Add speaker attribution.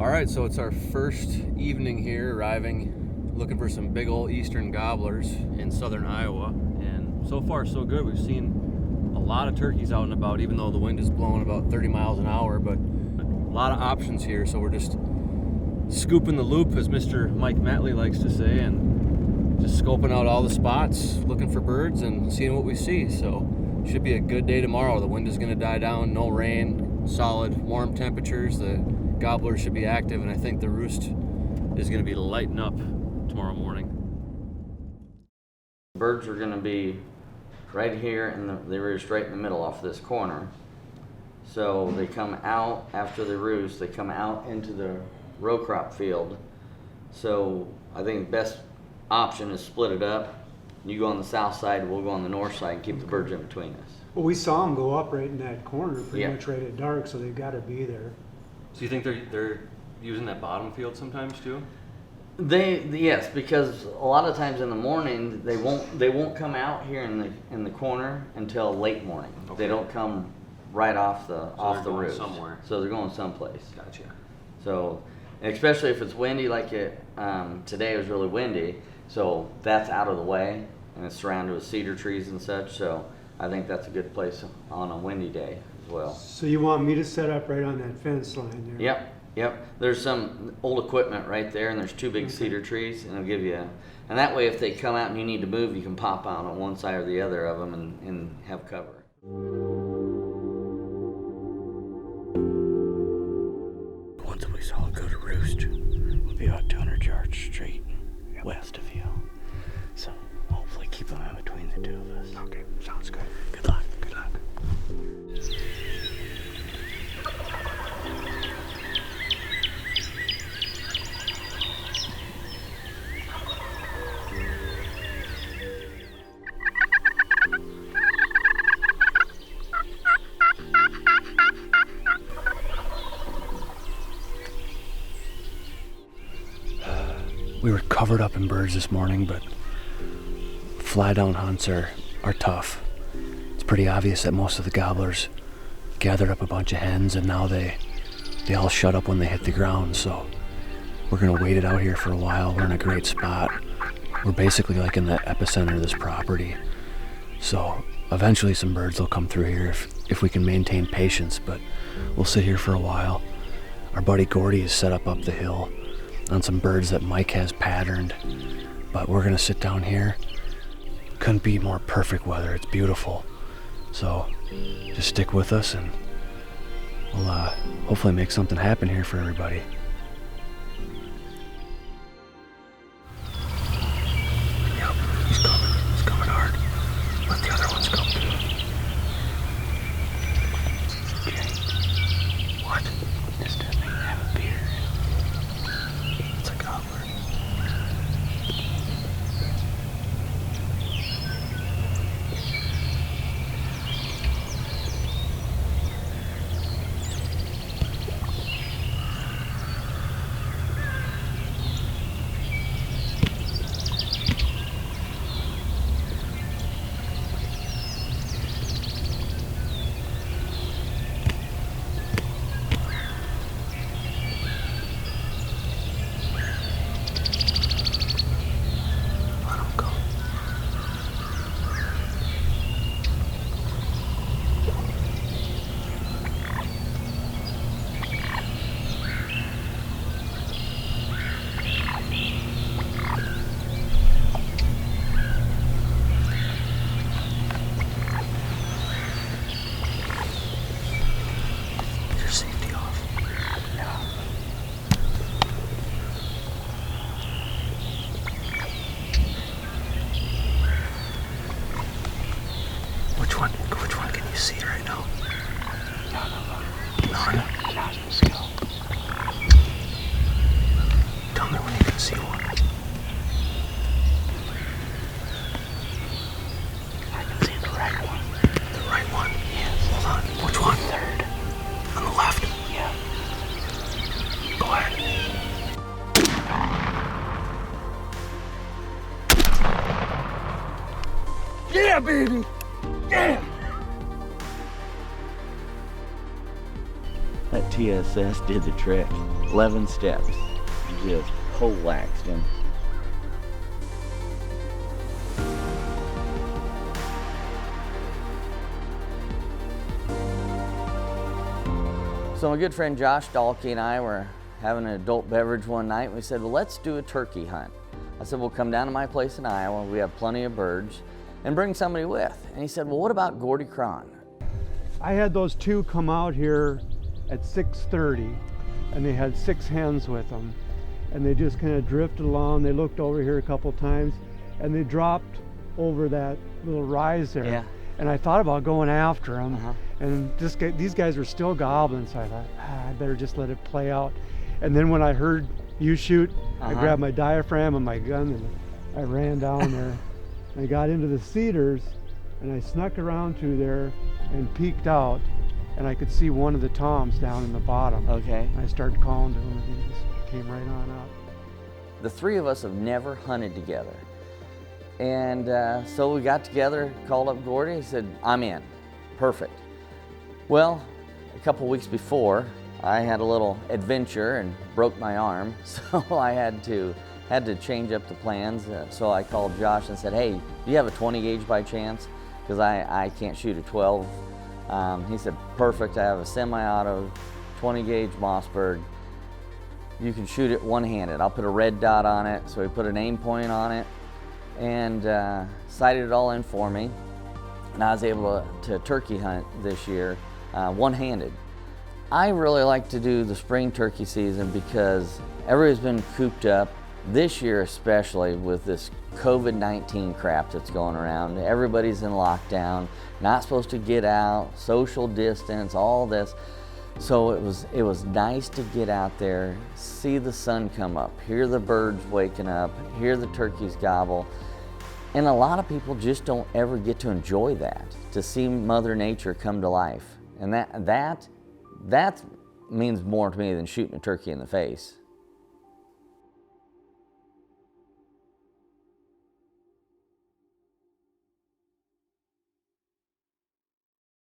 Speaker 1: All right, so it's our first evening here, arriving, looking for some big old eastern gobblers in southern Iowa. And so far, so good. We've seen a lot of turkeys out and about, even though the wind is blowing about 30 miles an hour, but a lot of options here. So we're just scooping the loop, as Mr. Mike Matley likes to say, and just scoping out all the spots, looking for birds and seeing what we see. So should be a good day tomorrow. The wind is going to die down, no rain, solid warm temperatures. The gobblers should be active, and I think the roost is going to be lighting up tomorrow morning.
Speaker 2: Birds are going to be right here, and they roost right in the middle off this corner. So they come out after the roost, they come out into the row crop field. So I think the best option is split it up. You go on the south side, we'll go on the north side and keep the birds in between us.
Speaker 3: Well, we saw them go up right in that corner, pretty
Speaker 2: Yeah.
Speaker 3: much right at dark, so they've got to be there.
Speaker 1: So you think they're using that bottom field sometimes too?
Speaker 2: Yes, because a lot of times in the morning they won't come out here in the corner until late morning.
Speaker 1: Okay.
Speaker 2: They don't come right off the roost.
Speaker 1: Somewhere.
Speaker 2: So they're going someplace.
Speaker 1: Gotcha.
Speaker 2: So, and especially if it's windy, like today was really windy, so that's out of the way, and it's surrounded with cedar trees and such. So I think that's a good place on a windy day as well.
Speaker 3: So you want me to set up right on that fence line there?
Speaker 2: Yep. There's some old equipment right there, and there's two big cedar trees, and it'll give you, and that way if they come out and you need to move, you can pop out on one side or the other of them and have cover.
Speaker 4: Once we saw it go to roost, we'll be about 200 yards straight west of you. So hopefully keep them in between the two of us. Okay, sounds good. Good luck. Good luck. We were covered up in birds this morning, but fly down hunts are tough. It's pretty obvious that most of the gobblers gathered up a bunch of hens, and now they all shut up when they hit the ground. So we're gonna wait it out here for a while. We're in a great spot. We're basically like in the epicenter of this property. So eventually some birds will come through here if we can maintain patience, but we'll sit here for a while. Our buddy Gordy is set up the hill on some birds that Mike has patterned, but we're gonna sit down here. Couldn't be more perfect weather. It's beautiful. So just stick with us, and we'll hopefully make something happen here for everybody. Yep, he's coming hard. Let the other ones come too. Okay. What? This doesn't even have a beard. It's a gobbler. Which one can you see right now? None of them. Not in skill. Tell me when you can see one. I can see the right one. The right one? Yes. Hold on. Which one? Third. On the left? Yeah. Go ahead. Yeah, baby! Yeah! That
Speaker 2: TSS did the trick. 11 steps. Just poleaxed him. So my good friend Josh Dahlke and I were having an adult beverage one night, and we said, well, let's do a turkey hunt. I said, we'll come down to my place in Iowa, we have plenty of birds, and bring somebody with. And he said, well, what about Gordy Cron?
Speaker 3: I had those two come out here at 6:30, and they had 6 hens with them, and they just kind of drifted along. They looked over here a couple times, and they dropped over that little rise there.
Speaker 2: Yeah.
Speaker 3: And I thought about going after them,
Speaker 2: Uh-huh.
Speaker 3: and these guys were still gobbling, so I thought, I better just let it play out. And then when I heard you shoot, I
Speaker 2: Uh-huh.
Speaker 3: grabbed my diaphragm and my gun, and I ran down there. I got into the cedars, and I snuck around through there and peeked out, and I could see one of the toms down in the bottom.
Speaker 2: Okay.
Speaker 3: I started calling to him, and he just came right on up.
Speaker 2: The three of us have never hunted together. And so we got together, called up Gordy, he said, I'm in, perfect. Well, a couple weeks before, I had a little adventure and broke my arm, so I had to change up the plans. So I called Josh and said, hey, do you have a 20 gauge by chance? Because I can't shoot a 12. He said, perfect, I have a semi-auto 20 gauge Mossberg. You can shoot it one-handed. I'll put a red dot on it, so he put an aim point on it, and sighted it all in for me. And I was able to turkey hunt this year one-handed. I really like to do the spring turkey season because everybody's been cooped up, this year especially with this COVID-19 crap that's going around. Everybody's in lockdown, not supposed to get out, social distance, all this. So it was nice to get out there, see the sun come up, hear the birds waking up, hear the turkeys gobble. And a lot of people just don't ever get to enjoy that, to see Mother Nature come to life. And that means more to me than shooting a turkey in the face.